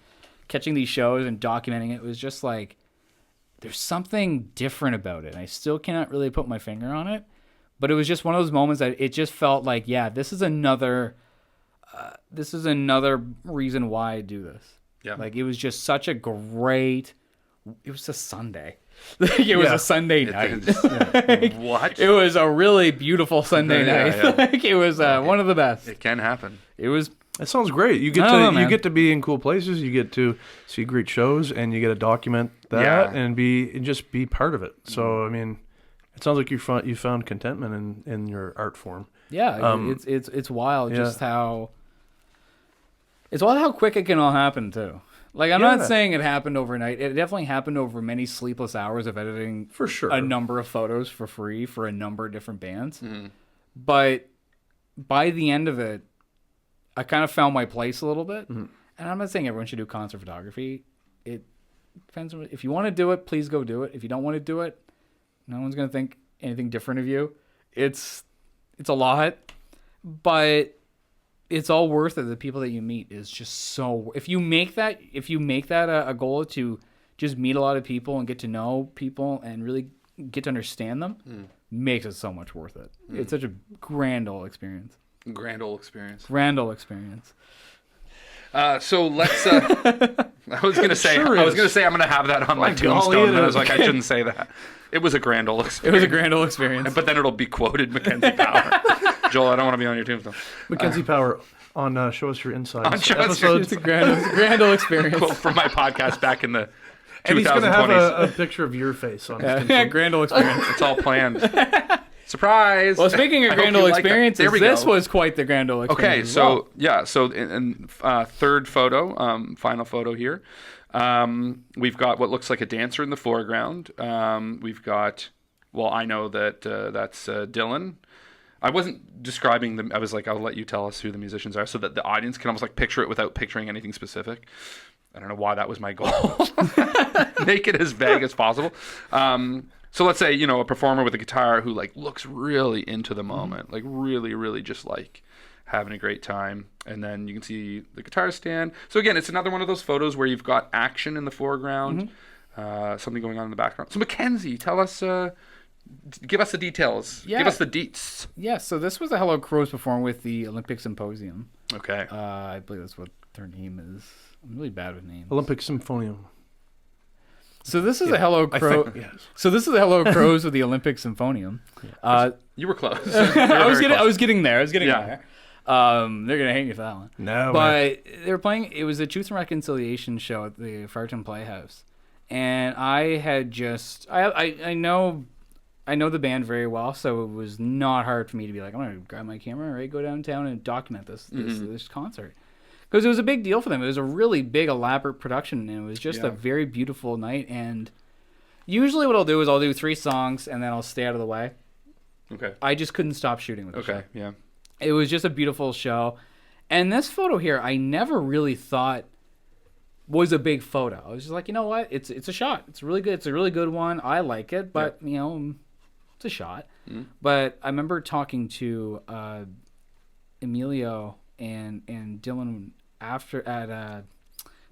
catching these shows and documenting it was just like, there's something different about it. I still cannot really put my finger on it, but it was just one of those moments that it just felt like, this is another reason why I do this. Yeah. Like it was just such a great. It was a Sunday. It was a Sunday night. What? It was a really beautiful Sunday night. Yeah. Like it was one of the best. It can happen. It was. That sounds great. You get to be in cool places. You get to see great shows, and you get to document that and just be part of it. So I mean, it sounds like you found contentment in your art form. Yeah, it's wild just how. It's wild how quick it can all happen too. Like, I'm not saying it happened overnight. It definitely happened over many sleepless hours of editing for sure a number of photos for free for a number of different bands. But by the end of it, I kind of found my place a little bit. And I'm not saying everyone should do concert photography. It depends on, if you want to do it, please go do it. If you don't want to do it, no one's going to think anything different of you. It's a lot, but it's all worth it. The people that you meet is just so. If you make that a goal to just meet a lot of people and get to know people and really get to understand them, makes it so much worth it. It's such a grand old experience. So let's. I was gonna say I'm gonna have that on my tombstone, and I was like, I shouldn't say that. It was a grand old experience. But then it'll be quoted Mckenzie Power. Joel, I don't want to be on your tombstone. Mckenzie Power on Show Us Your Insides. It's a grand old experience. Quote from my podcast back in the 2020s. And he's going to have a picture of your face on his tombstone. Yeah, grand old experience. It's all planned. Surprise! Well, speaking of grand old experiences, this was quite the grand old experience. Okay, so in third photo, final photo here, we've got what looks like a dancer in the foreground. We've got, I know that that's Dylan. I wasn't describing them. I was like, I'll let you tell us who the musicians are so that the audience can almost like picture it without picturing anything specific. I don't know why that was my goal. Make it as vague as possible. So let's say, a performer with a guitar who like looks really into the moment, like really, really just like having a great time. And then you can see the guitar stand. So again, it's another one of those photos where you've got action in the foreground, something going on in the background. So Mckenzie, tell us, give us the details. Yeah. Give us the deets. Yeah, so this was a Hello Crows performed with the Olympic Symposium. Okay. I believe that's what their name is. I'm really bad with names. Olympic Symphonium. So this is a Hello Crow. Yes. So this is the Hello Crows of the Olympic Symphonium. You were close. I was getting there. They're gonna hate me for that one. No, but they were playing. It was a Truth and Reconciliation show at the Farton Playhouse, and I had just I know the band very well, so it was not hard for me to be like, I'm gonna grab my camera, right, go downtown and document this concert. Because it was a big deal for them. It was a really big, elaborate production, and it was just a very beautiful night. And usually what I'll do is I'll do 3 songs, and then I'll stay out of the way. Okay. I just couldn't stop shooting with the show. Yeah. It was just a beautiful show. And this photo here, I never really thought was a big photo. I was just like, you know what? It's a shot. It's really good. It's a really good one. I like it, but, it's a shot. Mm-hmm. But I remember talking to Emilio and Dylan after at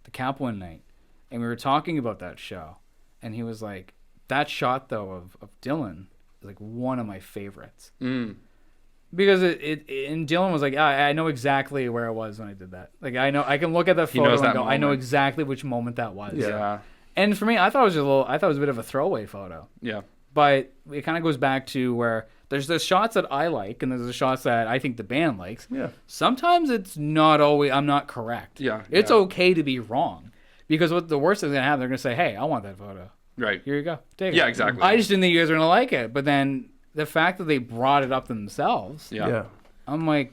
the Cap one night, and we were talking about that show, and he was like, that shot though of Dylan is like one of my favorites because and Dylan was like, I know exactly where I was when I did that. Like I can look at that photo and go, I know exactly which moment that was. Yeah. And for me, I thought it was a bit of a throwaway photo. Yeah. But it kind of goes back to where there's the shots that I like, and there's the shots that I think the band likes. Yeah. Sometimes it's not always. I'm not correct. Yeah. It's okay to be wrong, because what the worst is gonna happen, they're gonna say, "Hey, I want that photo. Right. Here you go. Take it." Yeah, exactly. I just didn't think you guys were gonna like it, but then the fact that they brought it up themselves. Yeah. I'm like,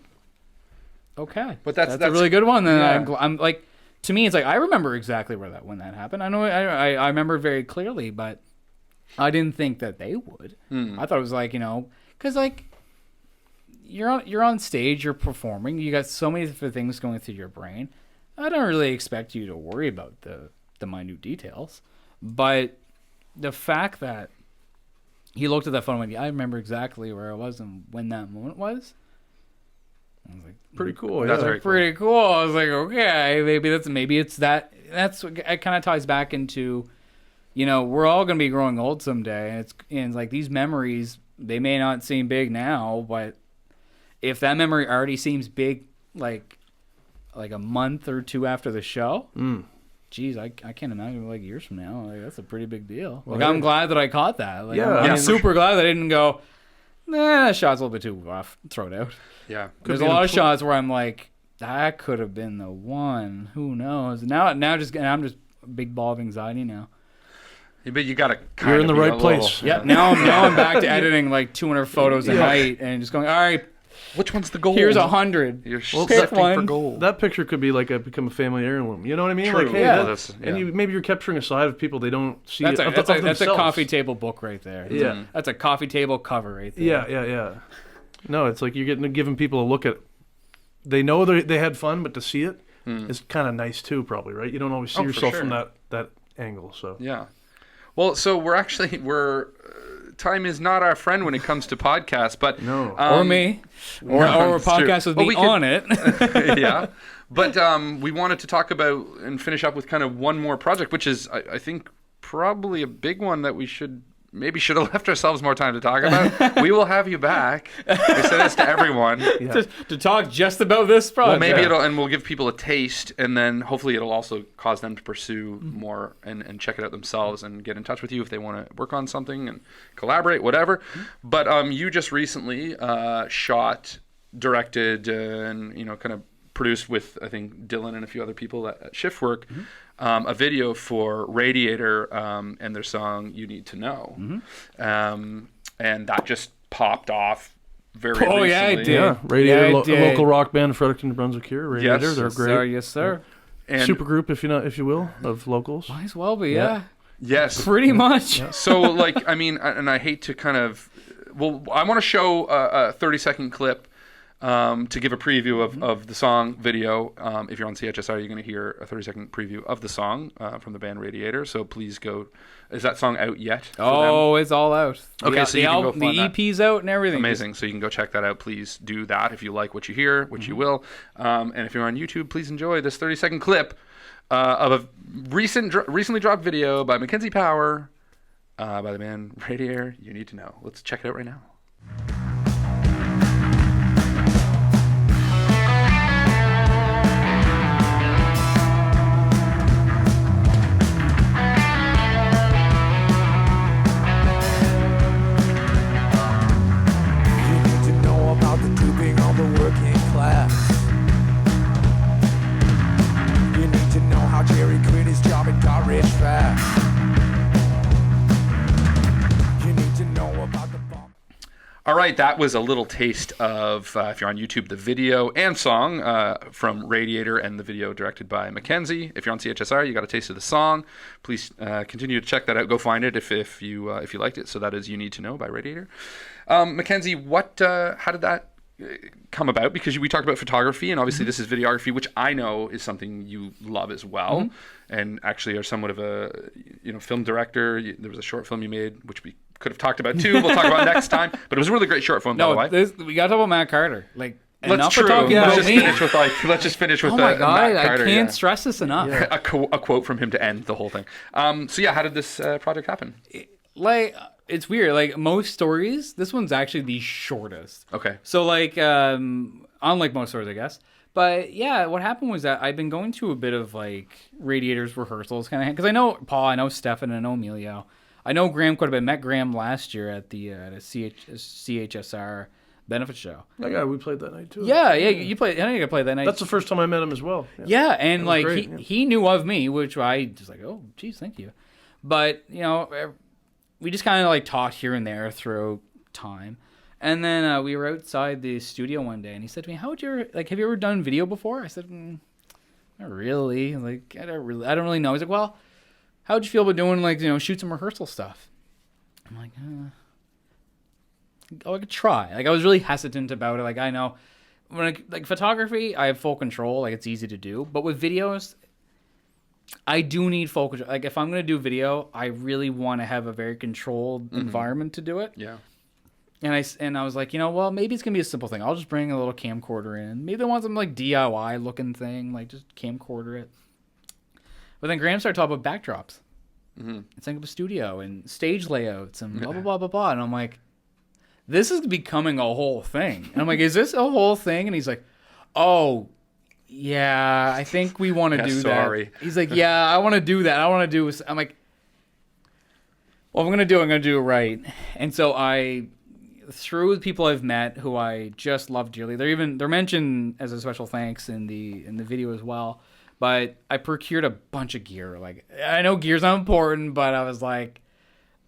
okay, but that's a really good one. Then I'm like, to me, it's like I remember exactly when that happened. I know I remember very clearly, but I didn't think that they would. I thought it was like, because like you're on stage, you're performing, you got so many different things going through your brain. I don't really expect you to worry about the minute details, but the fact that he looked at that phone and went, I remember exactly where I was and when that moment was. I was like, pretty cool. That's pretty cool. I was like, okay, maybe it's that. That's what it kind of ties back into. We're all going to be growing old someday, and it's like these memories, they may not seem big now, but if that memory already seems big, like a month or 2 after the show, geez, I can't imagine like years from now. Like, that's a pretty big deal. Well, I'm glad that I caught that. Like, I'm super glad that I didn't go, that shot's a little bit too rough. Throw it out. Yeah. There's a lot of shots where I'm like, that could have been the one. Who knows? Now I'm just a big ball of anxiety now. But you got to kind You're in the right place. Yeah. Now I'm back to editing like 200 photos a night and just going, all right, Which one's the gold? Here's 100. You're pick one. for gold. That picture could be like become a family heirloom. You know what I mean? True. Like, hey, Yeah. and maybe you're capturing a side of people they don't see. That's a coffee table book right there. Yeah. That's a coffee table cover right there. Yeah. No, it's like you're giving people a look at. They know they had fun, but to see it is kind of nice too, probably, right? You don't always see yourself from that angle. So yeah. Well, so we're time is not our friend when it comes to podcasts, but no, or me, or a podcast with me on it. Yeah, but we wanted to talk about and finish up with kind of one more project, which is I think probably a big one that we should have left ourselves more time to talk about. We will have you back. We say this to everyone. Yeah. to talk just about this project. Well, maybe we'll give people a taste, and then hopefully it'll also cause them to pursue more and check it out themselves and get in touch with you if they want to work on something and collaborate, whatever. But you just recently shot, directed, and kind of produced with, I think, Dylan and a few other people at Shiftwork, a video for Radiator and their song "You Need to Know," and that just popped off very recently. Yeah, it did. Yeah, Radiator, a local rock band, Fredericton, New Brunswick here. Radiator, Yes. they're great. Yes, sir. And Super group, if you will, of locals. Might as well be, yeah. yes, Pretty much. So, like, I mean, and I hate to kind of, I want to show a 30-second clip to give a preview of the song video. If you're on CHSR, you're going to hear a 30-second preview of the song from the band Radiator. So please go. Is that song out yet? Oh, it's all out. Okay, so you can go find the EP's out and everything. Amazing. So you can go check that out. Please do that if you like what you hear, which you will. And if you're on YouTube, please enjoy this 30-second clip of a recently dropped video by Mckenzie Power by the band Radiator. You Need to Know. Let's check it out right now. All right, that was a little taste of, if you're on YouTube, the video and song from Radiator, and the video directed by Mckenzie. If you're on CHSR, you got a taste of the song. Please continue to check that out. Go find it if you liked it. So that is "You Need to Know" by Radiator. Mckenzie, how did that come about? Because we talked about photography, and obviously this is videography, which I know is something you love as well, and actually are somewhat of a film director. There was a short film you made, which we could have talked about too. We'll talk about next time. But it was a really great short film, by the way. We got to talk about Matt Carter. Let's just finish with oh my God, Matt Carter. I can't stress this enough. Yeah. A quote from him to end the whole thing. So how did this project happen? It's weird. Most stories, this one's actually the shortest. Okay. So unlike most stories, I guess. But yeah, what happened was that I've been going to a bit of Radiator's rehearsals kind of, because I know Paul, I know Stefan, I know Emilio. I know Graham quite a bit. Met Graham last year at the CHSR benefit show. That guy, we played that night too. Yeah, you played. I know you played that night. That's the first time I met him as well. Yeah, and he knew of me, which I just oh, geez, thank you. But we just kind of talked here and there throughout time, and then we were outside the studio one day, and he said to me, "How would you have you ever done video before?" I said, "Not really. I don't really know." He's like, "Well, how'd you feel about doing shoot some rehearsal stuff?" I'm like, I could try. I was really hesitant about it. I know when photography, I have full control. It's easy to do. But with videos, I do need full control. If I'm going to do video, I really want to have a very controlled environment to do it. Yeah. And I was like, well, maybe it's going to be a simple thing. I'll just bring a little camcorder in. Maybe they want some DIY looking thing, just camcorder it. But then Graham started talking about backdrops. And setting up a studio and stage layouts and blah, blah, blah, blah, blah. And I'm like, this is becoming a whole thing. And I'm like, is this a whole thing? And he's like, oh, yeah, I think we want to do that. He's like, yeah, I want to do that. I'm like, well, I'm going to do it right. And so through the people I've met who I just love dearly, they're mentioned as a special thanks in the video as well. But I procured a bunch of gear. I know gear's not important, but I was like,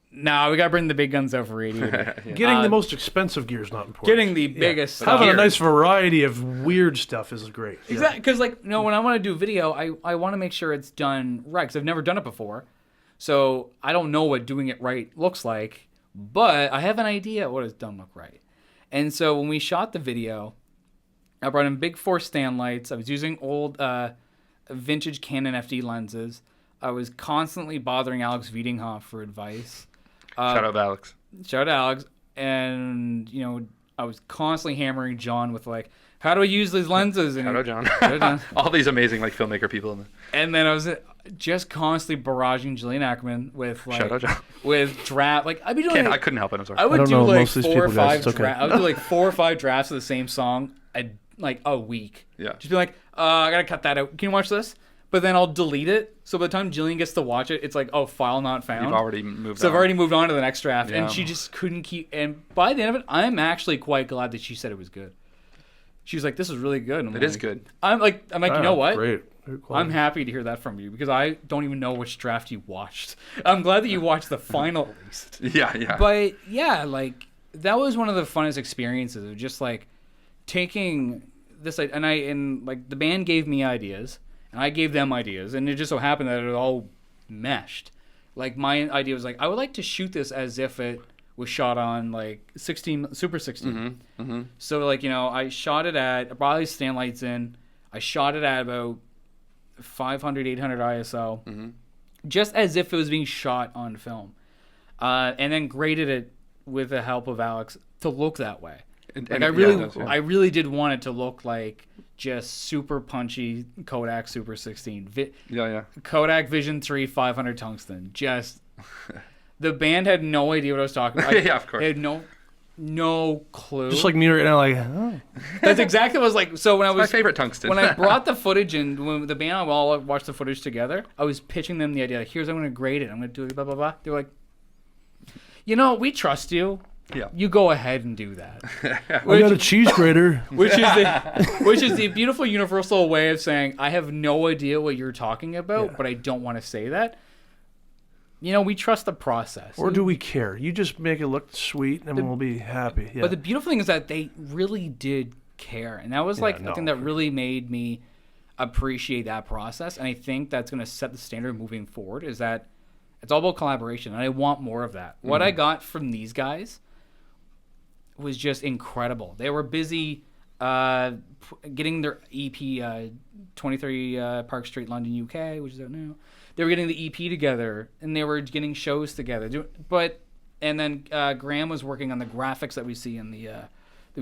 No, we gotta bring the big guns out for radiator. Getting the most expensive gear is not important. Getting the biggest. Having a nice variety of weird stuff is great. Exactly, because like when I want to do video, I want to make sure it's done right because I've never done it before, so I don't know what doing it right looks like, but I have an idea what it's done look right. And so when we shot the video, I brought in big 4 stand lights. I was using old vintage Canon FD lenses. I was constantly bothering Alex Wiedinghoff for advice. Shout out Alex. Shout out Alex. And, I was constantly hammering John with, like, how do I use these lenses? And Shout out John. All these amazing, like, filmmaker people. And then I was just constantly barraging Jillian Ackerman with, like, Shout out John. With draft. Like, I'd be doing, I couldn't help it. I'm sorry. I would do, like, 4 or 5 drafts. I would do, like, 4 or 5 drafts of the same song, a week. Yeah. Just be like, I got to cut that out. Can you watch this? But then I'll delete it. So by the time Jillian gets to watch it, it's like, oh, file not found. You've already moved on. So I've already moved on to the next draft. Yeah. And she just couldn't keep... And by the end of it, I'm actually quite glad that she said it was good. She was like, this is really good. It is good. I'm like, you know what? Great. I'm happy to hear that from you because I don't even know which draft you watched. I'm glad that you watched the final at least. Yeah. But yeah, like that was one of the funnest experiences of just like taking this and like the band gave me ideas and I gave them ideas and it just so happened that it all meshed. Like my idea was like I would like to shoot this as if it was shot on like Super 16. Mm-hmm. Mm-hmm. So like I shot it at I brought these stand lights in. I shot it at about 500, 800 ISO, mm-hmm. just as if it was being shot on film, and then graded it with the help of Alex to look that way. I really did want it to look like just super punchy Kodak Super 16. Kodak Vision 3 500 tungsten. Just the band had no idea what I was talking about. Yeah, of course. They had no clue. Just like me right now, like, oh. That's exactly what I was like. So when my favorite tungsten. When I brought the footage in, when the band and I all watched the footage together, I was pitching them the idea. Like, here's how I'm going to grade it. I'm going to do it, blah blah blah. They were like, we trust you. Yeah. You go ahead and do that. I got a cheese grater. Which is the beautiful universal way of saying I have no idea what you're talking about, but I don't want to say that. We trust the process. Or do we care? You just make it look sweet and we'll be happy. Yeah. But the beautiful thing is that they really did care. And that was the thing that really made me appreciate that process. And I think that's going to set the standard moving forward is that it's all about collaboration. And I want more of that. Mm-hmm. What I got from these guys was just incredible. They were busy getting their EP, 23 Park Street, London, UK, which is out now. They were getting the EP together, and they were getting shows together. And then Graham was working on the graphics that we see in the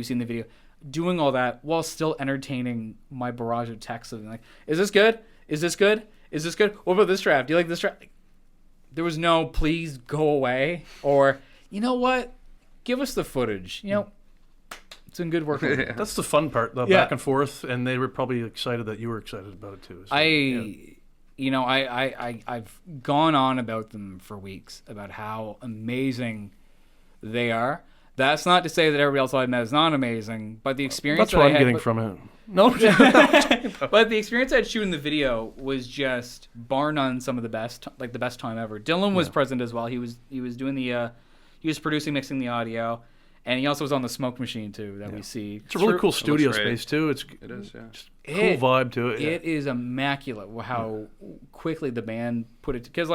video, doing all that while still entertaining my barrage of texts of like, "Is this good? Is this good? Is this good? What about this draft? Do you like this draft?" There was no "please go away" or "you know what, give us the footage." It's been good work. That's the fun part, the back and forth, and they were probably excited that you were excited about it too. So, I've gone on about them for weeks about how amazing they are. That's not to say that everybody else I met is not amazing, but the experience that's what I'm getting from it. No, but the experience I had shooting the video was just bar none some of the best, like the best time ever. Dylan was present as well. He was doing he was producing, mixing the audio. And he also was on the smoke machine too that we see. It's a really cool studio space too. It is, yeah. Just cool vibe to it. It is immaculate how quickly the band put it. Because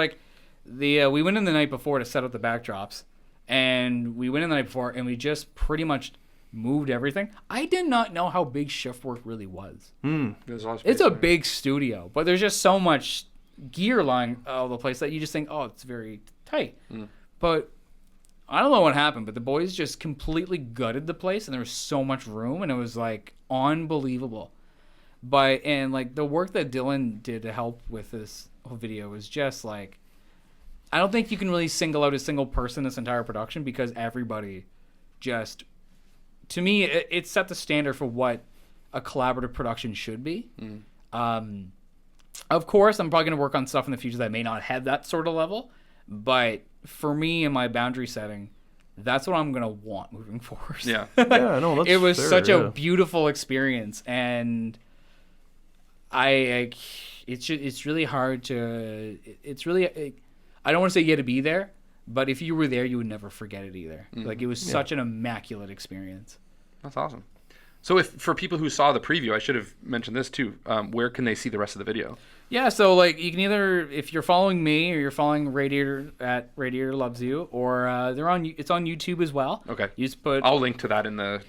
we went in the night before to set up the backdrops, and we went in the night before and we just pretty much moved everything. I did not know how big shift work really was. It's a big studio, but there's just so much gear lying all over the place that you just think, oh, it's very tight. But I don't know what happened, but the boys just completely gutted the place, and there was so much room, and it was like unbelievable. And the work that Dylan did to help with this whole video was just like, I don't think you can really single out a single person in this entire production because everybody just, to me, it set the standard for what a collaborative production should be. Of course, I'm probably going to work on stuff in the future that may not have that sort of level, but for me in my boundary setting, that's what I'm gonna want moving forward. That's it was fair, such a beautiful experience, and it's really hard to. It's really I don't want to say you had to be there, But if you were there, you would never forget it either. Like, it was such an immaculate experience. That's awesome. So if for people who saw the preview, I should have mentioned this too. Where can they see the rest of the video? Yeah, so like you can either, if you're following me or you're following Radiator at Radiator Loves You, or it's on YouTube as well. Okay. You just put. I'll link to that in the.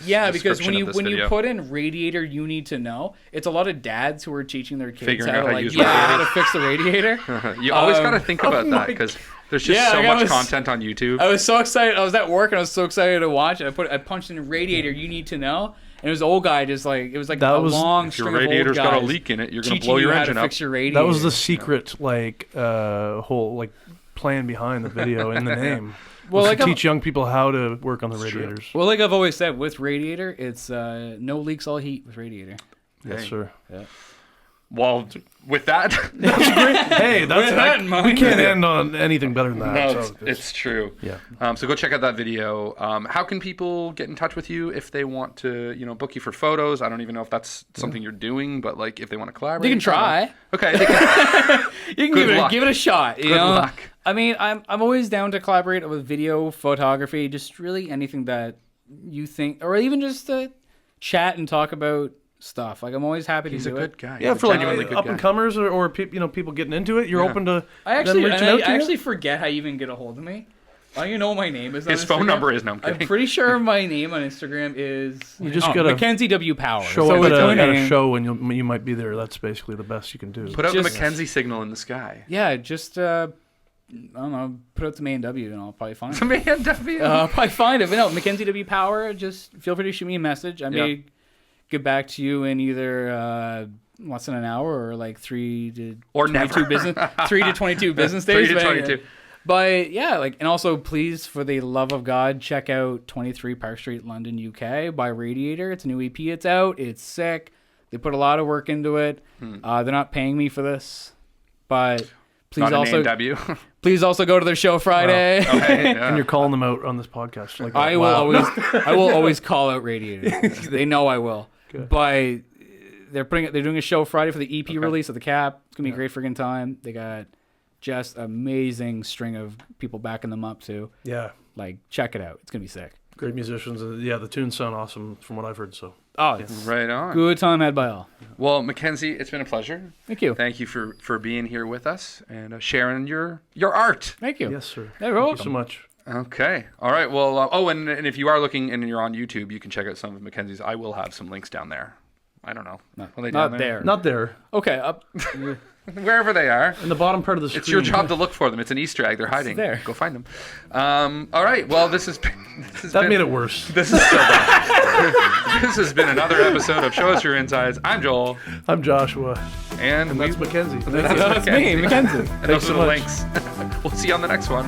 Because when you put in Radiator, you need to know. It's a lot of dads who are teaching their kids how to fix the radiator. You always got to think about that because there's just so much content on YouTube. I was so excited. I was at work and I was so excited to watch it. I punched in Radiator. You need to know. And it was an old guy, just like it was like long string of old guys. If your radiator's got a leak in it, you're gonna blow your engine up. Fix your radiator. That was the secret, whole plan behind the video in the name. Well, to teach young people how to work on the radiators. Well, like I've always said, with Radiator, it's no leaks, all heat with Radiator. Yes, sir. Yeah. Well, with that, hey, we can't end on anything better than that. No, it's true. Yeah. So go check out that video. How can people get in touch with you if they want to, book you for photos? I don't even know if that's something you're doing, but like if they want to collaborate, you can try. Okay. You can give it a shot. Good luck. I mean, I'm always down to collaborate with video, photography, just really anything that you think, or even just to chat and talk about stuff. Like I'm always happy to do it. He's a good guy. Yeah, for like up and comers or people getting into it, you're open to. I actually forget how you even get a hold of me. I don't even know what my name is. His phone number is. No, I'm kidding. I'm pretty sure my name on Instagram is. You just gotta Mckenzie Power. Show up at a show and you might be there. That's basically the best you can do. Put out the Mckenzie signal in the sky. Yeah, just. I don't know, put out some A&W and I'll probably find it. Some A&W? I'll probably find it. But no, Mckenzie W. Power, just feel free to shoot me a message. I may get back to you in either less than an hour or like 3 to 22 business days. 3 to 22. But yeah, and also please, for the love of God, check out 23 Park Street, London, UK by Radiator. It's a new EP. It's out. It's sick. They put a lot of work into it. They're not paying me for this, but... Please also go to their show Friday. Wow. Okay, and you're calling them out on this podcast. Like I will always call out Radiator. They know I will. Good. But they're doing a show Friday for the EP release of the Cap. It's gonna be a great friggin' time. They got just amazing string of people backing them up too. Yeah. Check it out. It's gonna be sick. Great musicians. The tunes sound awesome from what I've heard. So. Oh, it's right on. Good time had by all. Well, Mckenzie, it's been a pleasure. Thank you. Thank you for being here with us and sharing your art. Thank you. Yes, sir. Thank you so much. Okay. All right. Well, and if you are looking and you're on YouTube, you can check out some of Mckenzie's. I will have some links down there. I don't know. Not there. Not there. Okay. Up. Wherever they are. In the bottom part of the screen. It's your job to look for them. It's an Easter egg. They're hiding. There. Go find them. All right. Well, this has made it worse. This is so bad. This has been another episode of Show Us Your Insides. I'm Joel. I'm Joshua. And that's Mckenzie. That's me, Mckenzie. And those are the links. We'll see you on the next one.